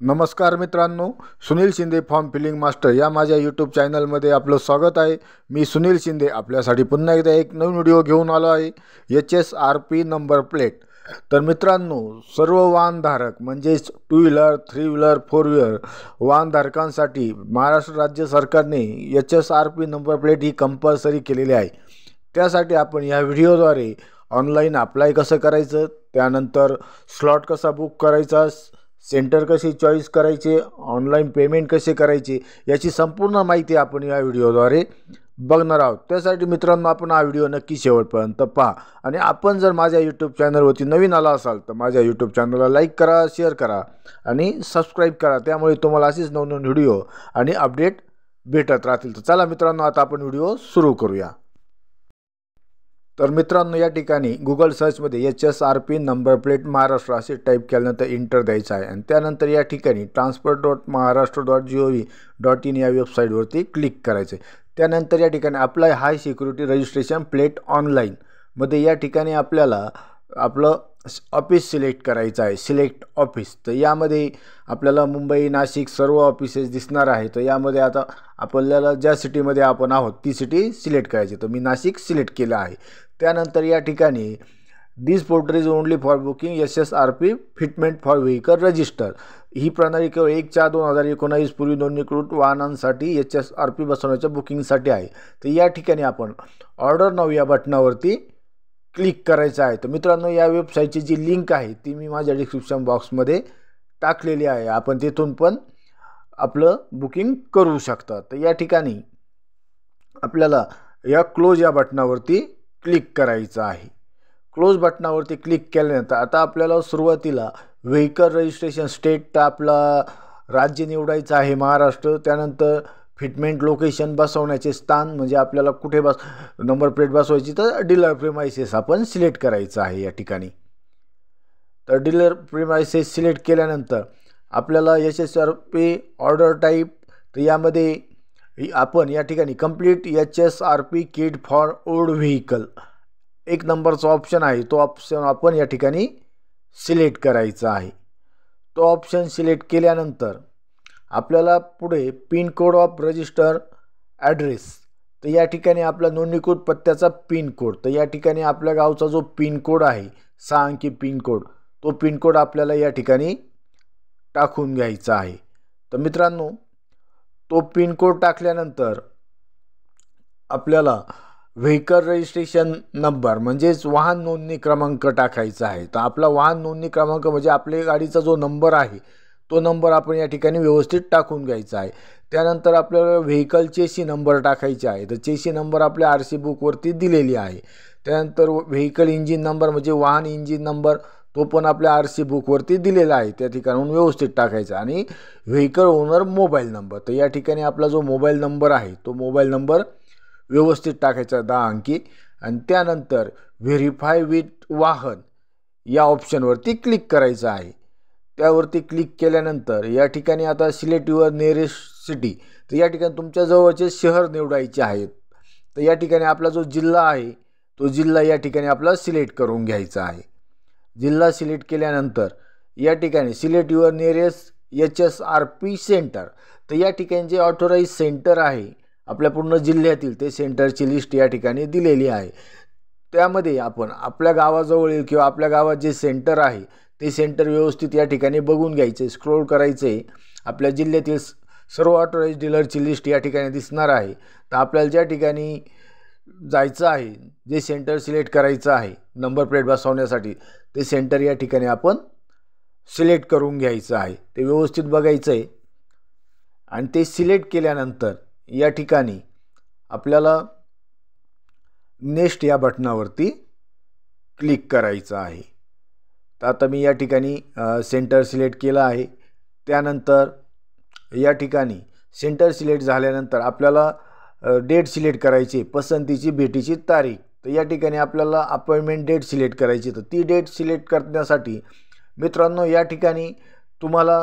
नमस्कार मित्रांनो, Sunil Shinde form filling master या माझ्या यूट्यूब चॅनलमध्ये आपलं स्वागत आहे। मी सुनील शिंदे आपल्यासाठी पुन्हा एकदा एक नवीन व्हिडिओ घेऊन आलो आहे। HSRP number plate. तर मित्रांनो, सर्व वाहनधारक म्हणजेच 2 व्हीलर 3 व्हीलर 4 व्हीलर वाहनधारकांसाठी महाराष्ट्र राज्य सरकारने HSRP नंबर प्लेट ही कंपल्सरी केलेली आहे। त्यासाठी आपण या व्हिडिओद्वारे ऑनलाईन अप्लाय कसं करायचं, त्यानंतर स्लॉट कसा बुक करायचा, सेंटर कशी चॉईस करायचे, ऑनलाईन पेमेंट कसे करायचे याची संपूर्ण माहिती आपण या व्हिडिओद्वारे बघणार आहोत। त्यासाठी मित्रांनो, आपण हा व्हिडिओ नक्की शेवटपर्यंत पहा आणि आपण जर माझ्या यूट्यूब चॅनलवरती नवीन आला असाल तर माझ्या यूट्यूब चॅनलला लाईक करा, शेअर करा आणि सबस्क्राईब करा। त्यामुळे तुम्हाला असेच नवनवीन व्हिडिओ आणि अपडेट भेटत राहतील। तर चला मित्रांनो, आता आपण व्हिडिओ सुरू करूया। तर मित्रांनो, या ठिकाणी गुगल सर्चमध्ये HSRP नंबर प्लेट महाराष्ट्र असे टाईप केल्यानंतर इंटर द्यायचं आहे आणि त्यानंतर या ठिकाणी transport.maharashtra.gov.in या वेबसाईटवरती क्लिक करायचं आहे। त्यानंतर या ठिकाणी अप्लाय हाय सिक्युरिटी रजिस्ट्रेशन प्लेट ऑनलाईन मध्ये या ठिकाणी आपल्याला आपलं ऑफिस सिलेक्ट करायचं आहे, सिलेक्ट ऑफिस। तर यामध्ये आपल्याला मुंबई, नाशिक सर्व ऑफिसेस दिसणार आहे। तर यामध्ये आता आपल्याला ज्या सिटीमध्ये आपण आहोत ती सिटी सिलेक्ट करायची। तर मी नाशिक सिलेक्ट केलं आहे। त्यानंतर या ठिकाणी this portal is only for booking HSRP fitment for vehicle register. ही प्रणाली केवळ 1/4/2019 पूर्वी नोंदणीकृत वाहनांसाठी HSRP बसवण्याच्या बुकिंगसाठी आहे। तर या ठिकाणी आपण ऑर्डर नाऊ या बटनावरती क्लिक करायचं आहे। तर मित्रांनो, या वेबसाईटची जी लिंक आहे ती मी माझ्या डिस्क्रिप्शन बॉक्समध्ये टाकलेली आहे, आपण तिथून पण आपलं बुकिंग करू शकता। तर या ठिकाणी आपल्याला या क्लोज या बटनावरती क्लिक करायचं आहे। क्लोज बटनावरती क्लिक केल्यानंतर आता आपल्याला सुरुवातीला व्हेकल रजिस्ट्रेशन स्टेट आपला राज्य निवडायचं आहे महाराष्ट्र। त्यानंतर फिटमेंट लोकेशन बसवण्याचे स्थान म्हणजे आपल्याला कुठे नंबर प्लेट बसवायची तर डीलर प्रिमाइसेस आपण सिलेक्ट करायचं आहे या ठिकाणी। तर डीलर प्रिमाइसेस सिलेक्ट केल्यानंतर आपल्याला HSRP ऑर्डर टाईप, तर यामध्ये आपण या ठिकाणी complete HSRP kit for old vehicle एक नंबरचा ऑप्शन आहे, तो ऑप्शन आपण या ठिकाणी सिलेक्ट करायचा आहे। तो ऑप्शन सिलेक्ट केल्यानंतर आपल्याला पुढे pin code of register address, तर या ठिकाणी आपला नोंदणीकृत पत्त्याचा पिन कोड, तर या ठिकाणी आपल्या गावचा जो पिन कोड आहे 6 अंकी पिन कोड, तो पिन कोड आपल्याला या ठिकाणी टाकून घ्यायचा आहे। तर मित्रांनो, तो पिन कोड टाकल्यानंतर आपल्याला व्हेकल रजिस्ट्रेशन नंबर म्हणजेच वाहन नोंदणी क्रमांक टाकायचा आहे। तर आपला वाहन नोंदणी क्रमांक म्हणजे आपल्या गाडीचा जो नंबर आहे तो नंबर आपण या ठिकाणी व्यवस्थित टाकून घ्यायचा आहे। त्यानंतर आपल्याला व्हेकल चेसी नंबर टाकायचे आहे। तर चेसी नंबर आपल्या RC बुकवरती दिलेली आहे। त्यानंतर व्हेकल इंजिन नंबर म्हणजे वाहन इंजिन नंबर, तो पण आपल्या RC बुकवरती दिलेला आहे, त्या ठिकाणून व्यवस्थित टाकायचा। आणि व्हेकल ओनर मोबाईल नंबर, तर या ठिकाणी आपला जो मोबाईल नंबर आहे तो मोबाईल नंबर व्यवस्थित टाकायचा 10 अंकी। आणि त्यानंतर व्हेरीफाय विथ वाहन या ऑप्शनवरती क्लिक करायचं आहे। त्यावरती क्लिक केल्यानंतर या ठिकाणी आता सिलेक्ट युअर नियरेस्ट सिटी, तर या ठिकाणी तुमच्या जवळचे शहर निवडायचे आहेत। तर या ठिकाणी आपला जो जिल्हा आहे तो जिल्हा या ठिकाणी आपला सिलेक्ट करून घ्यायचा आहे। जिल्हा सिलेक्ट केल्यानंतर या ठिकाणी select your nearest HSRP centre, तर या ठिकाणी जे ऑथोराइज सेंटर आहे आपल्या पूर्ण जिल्ह्यातील ते सेंटरची लिस्ट या ठिकाणी दिलेली आहे। त्यामध्ये आपण आपल्या गावाजवळील किंवा आपल्या गावात जे सेंटर आहे ते सेंटर व्यवस्थित या ठिकाणी बघून घ्यायचे, स्क्रोल करायचे। आपल्या जिल्ह्यातील सर्व ऑथोराइज डीलरची लिस्ट या ठिकाणी दिसणार आहे। तर आपल्याला ज्या ठिकाणी जायचं आहे, जे सेंटर सिलेक्ट करायचं आहे नंबर प्लेट बसवण्यासाठी, ते सेंटर या ठिकाणी आपण सिलेक्ट करून घ्यायचं आहे। ते व्यवस्थित बघायचं आहे आणि ते सिलेक्ट केल्यानंतर या ठिकाणी आपल्याला नेक्स्ट या बटनावरती क्लिक करायचं आहे। तर आता मी या ठिकाणी सेंटर सिलेक्ट केलं आहे। त्यानंतर या ठिकाणी सेंटर सिलेक्ट झाल्यानंतर आपल्याला डेट सिलेक्ट करायची, पसंतीची भेटीची तारीख। तर या ठिकाणी आपल्याला अपॉइंटमेंट डेट सिलेक्ट करायची। तर ती डेट सिलेक्ट करण्यासाठी मित्रांनो या ठिकाणी तुम्हाला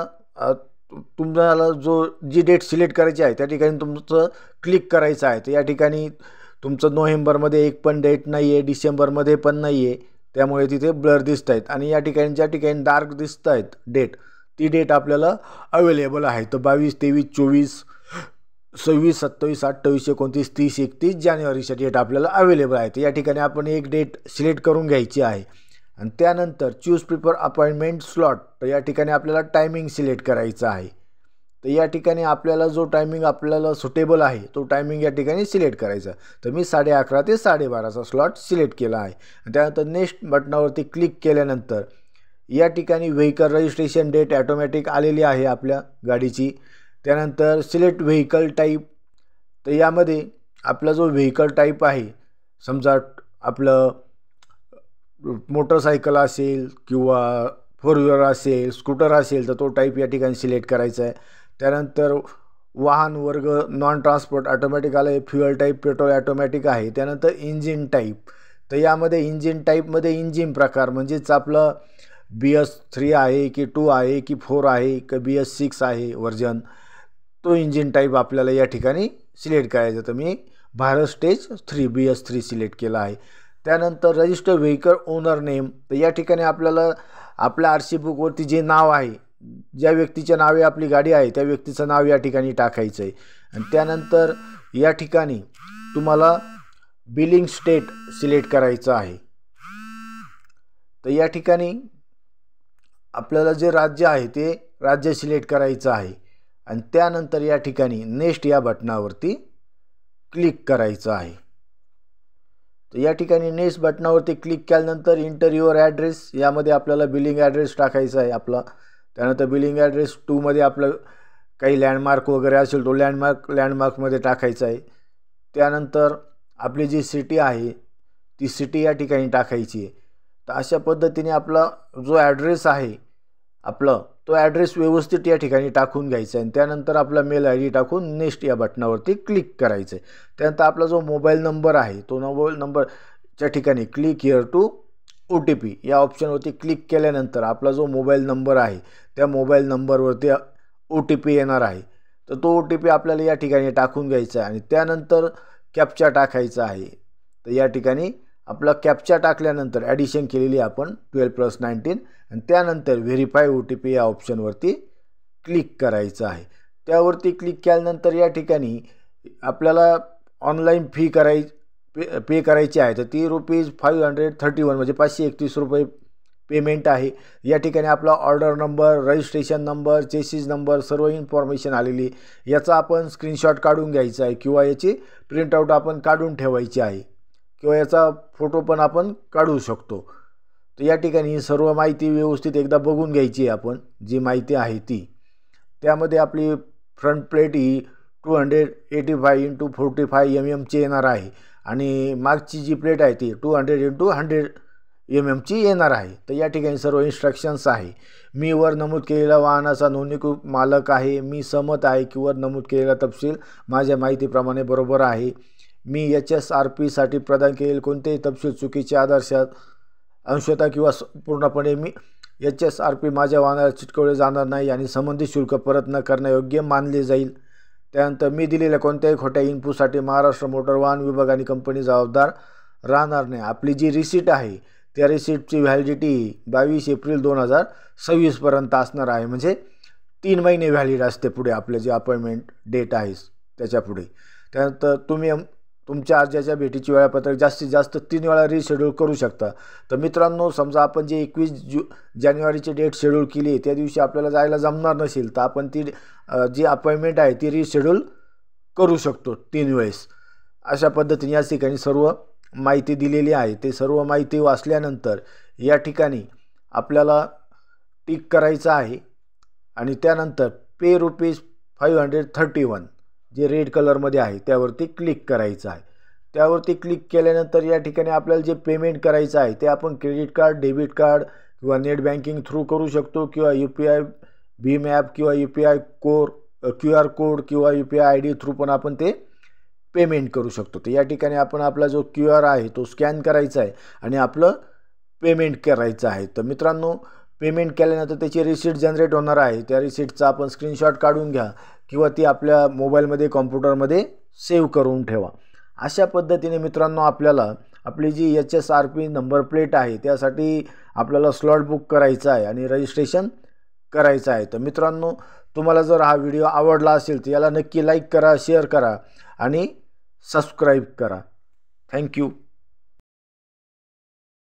जी डेट सिलेक्ट करायची आहे त्या ठिकाणी तुमचं क्लिक करायचं आहे। तर या ठिकाणी तुमचं नोव्हेंबरमध्ये एक पण डेट नाही आहे, डिसेंबरमध्ये पण नाही आहे, त्यामुळे तिथे ब्लर दिसत आहेत। आणि या ठिकाणी ज्या ठिकाणी डार्क दिसत आहेत डेट ती डेट आपल्याला अवेलेबल आहे. तर 22, 23, 24, 26, 27, 28, 29, 30, 31 जानेवारीच्या डेट आपल्याला अवेलेबल आहे. तर या ठिकाणी आपण एक डेट सिलेक्ट करून घ्यायची आहे आणि त्यानंतर चूज प्रिफर अपॉइंटमेंट स्लॉट. तर या ठिकाणी आपल्याला टायमिंग सिलेक्ट करायचं आहे. तर या ठिकाणी आपल्याला जो टायमिंग आपल्याला सुटेबल आहे तो टायमिंग या ठिकाणी सिलेक्ट करायचा. तर मी 11:30 ते 12:30चा स्लॉट सिलेक्ट केला आहे. त्यानंतर नेक्स्ट बटनावरती क्लिक केल्यानंतर या ठिकाणी व्हेकल रजिस्ट्रेशन डेट ॲटोमॅटिक आलेली आहे आपल्या गाडीची. त्यानंतर सिलेक्ट व्हेकल टाईप. तर यामध्ये आपला जो व्हेकल टाईप आहे, समजा आपलं मोटरसायकल असेल किंवा 4 व्हीलर असेल, स्कूटर असेल, तर तो टाईप या ठिकाणी सिलेक्ट करायचा आहे. त्यानंतर वाहन वर्ग नॉन ट्रान्सपोर्ट ऑटोमॅटिक आलं आहे. फ्युअल टाईप पेट्रोल ऑटोमॅटिक आहे. त्यानंतर इंजिन टाईप. तर यामध्ये इंजिन टाईपमध्ये इंजिन प्रकार म्हणजेच आपलं BS3 आहे की 2 आहे की 4 आहे की BS6 आहे व्हर्जन, तो इंजिन टाईप आपल्याला या ठिकाणी सिलेक्ट करायचा. तर मी भारत स्टेज 3 BS3 सिलेक्ट केला आहे. त्यानंतर रजिस्टर व्हेकल ओनर नेम. तर या ठिकाणी आपल्याला आपल्या RC बुकवरती जे नाव आहे, ज्या व्यक्तीच्या नावे आपली गाडी आहे त्या व्यक्तीचं नाव या ठिकाणी टाकायचं आहे. आणि त्यानंतर या ठिकाणी तुम्हाला बिलिंग स्टेट सिलेक्ट करायचं आहे. तर या ठिकाणी आपल्याला जे राज्य आहे ते राज्य सिलेक्ट करायचं आहे आणि त्यानंतर या ठिकाणी नेक्स्ट या बटनावरती क्लिक करायचं आहे. तर या ठिकाणी नेक्स्ट बटनावरती क्लिक केल्यानंतर इंटर युअर ॲड्रेस, यामध्ये आपल्याला बिलिंग ॲड्रेस टाकायचा आहे आपला. त्यानंतर बिलिंग ॲड्रेस 2 मध्ये आपलं काही लँडमार्क वगैरे असेल तो लँडमार्कमध्ये टाकायचा आहे. त्यानंतर आपली जी सिटी आहे ती सिटी या ठिकाणी टाकायची आहे. तर अशा पद्धतीने आपला जो ॲड्रेस आहे आपलं, तो ॲड्रेस व्यवस्थित या ठिकाणी टाकून घ्यायचा आहे आणि त्यानंतर आपला मेल ID टाकून नेक्स्ट या बटनावरती क्लिक करायचं आहे. त्यानंतर आपला जो मोबाईल नंबर आहे तो मोबाईल नंबरच्या ठिकाणी क्लिक हिअर टू OTP या ऑप्शनवरती क्लिक केल्यानंतर आपला जो मोबाईल नंबर आहे त्या मोबाईल नंबरवरती OTP येणार आहे. तर तो OTP आपल्याला या ठिकाणी टाकून घ्यायचा आहे आणि त्यानंतर कॅप्चा टाकायचा आहे. तर या ठिकाणी आपला कॅप्चा टाकल्यानंतर ॲडिशन केलेली आपण 12+19 आणि त्यानंतर व्हेरीफाय OTP या ऑप्शनवरती क्लिक करायचं आहे. त्यावरती क्लिक केल्यानंतर या ठिकाणी आपल्याला ऑनलाईन पे करायची आहे. तर ती ₹531 म्हणजे ₹531 पेमेंट आहे. या ठिकाणी आपला order number, registration number, chassis number सर्व इन्फॉर्मेशन आलेली, याचा आपण स्क्रीनशॉट काढून घ्यायचा आहे किंवा याची प्रिंटआउट आपण काढून ठेवायची आहे किंवा याचा फोटो पण आपण काढू शकतो. तर या ठिकाणी ही सर्व माहिती व्यवस्थित एकदा बघून घ्यायची आहे आपण, जी माहिती आहे ती. त्यामध्ये आपली फ्रंट प्लेट ही 285x45 mm येणार आहे आणि मागची जी प्लेट आहे ती 200x100 mm येणार आहे. तर या ठिकाणी सर्व इन्स्ट्रक्शन्स आहे. मी वर नमूद केलेला वाहनाचा नोंदणीकृत मालक आहे. मी सहमत आहे की वर नमूद केलेला तपशील माझ्या माहितीप्रमाणे बरोबर आहे. मी HSRP साठी प्रदान केलेले कोणतेही तपशील चुकीचे अंशतः किंवा पूर्णपणे मी HSRP माझ्या वाहनाला चिटकवले जाणार नाही आणि संबंधित शुल्क परत न करण्यायोग्य मानले जाईल. त्यानंतर मी दिलेल्या कोणत्याही खोट्या इनपुटसाठी महाराष्ट्र मोटर वाहन विभाग आणि कंपनी जबाबदार राहणार नाही. आपली जी रिसीट आहे त्या रिसीटची व्हॅलिडिटी 22 एप्रिल 2026 पर्यंत असणार आहे. म्हणजे 3 महिने व्हॅलिड असते पुढे आपले जे अपॉइंटमेंट डेट आहे त्याच्या पुढे. त्यानंतर तुम्ही तुमच्या अर्जाच्या भेटीची वेळापत्रक जास्तीत जास्त 3 वेळा रिशेड्यूल करू शकता. तर मित्रांनो, समजा आपण जे 21 जानेवारीची डेट शेड्यूल केली आहे त्या दिवशी आपल्याला जायला जमणार नसेल तर आपण ती जी अपॉइंटमेंट आहे ती रिशेड्यूल करू शकतो 3 वेळेस. अशा पद्धतीने या ठिकाणी सर्व माहिती दिलेली आहे. ते सर्व माहिती वाचल्यानंतर या ठिकाणी आपल्याला टिक करायचं आहे आणि त्यानंतर पे ₹531 जे रेड कलरमध्ये आहे त्यावरती क्लिक करायचं आहे. त्यावरती क्लिक केल्यानंतर या ठिकाणी आपल्याला जे पेमेंट करायचं आहे ते आपण क्रेडिट कार्ड, डेबिट कार्ड किंवा नेट बँकिंग थ्रू करू शकतो किंवा UPI भीम ॲप किंवा UPI QR कोड किंवा UPI ID थ्रू पण आपण ते पेमेंट करू शकतो. तर या ठिकाणी आपण आपला जो QR आहे तो स्कॅन करायचा आहे आणि आपलं पेमेंट करायचं आहे. तर मित्रांनो, पेमेंट केल्यानंतर त्याची रिसीट जनरेट होणार आहे. त्या रिसीटचा आपण स्क्रीनशॉट काढून घ्या किंवा ती आपल्या मोबाईलमध्ये कॉम्प्युटरमध्ये सेव्ह करून ठेवा. अशा पद्धतीने मित्रांनो आपल्याला आपली जी HSRP नंबर प्लेट आहे त्यासाठी आपल्याला स्लॉट बुक करायचा आहे आणि रजिस्ट्रेशन करायचा आहे. तर मित्रांनो, तुम्हाला जर हा व्हिडिओ आवडला असेल तर याला नक्की लाईक करा, शेअर करा आणि सबस्क्राईब करा. थँक्यू.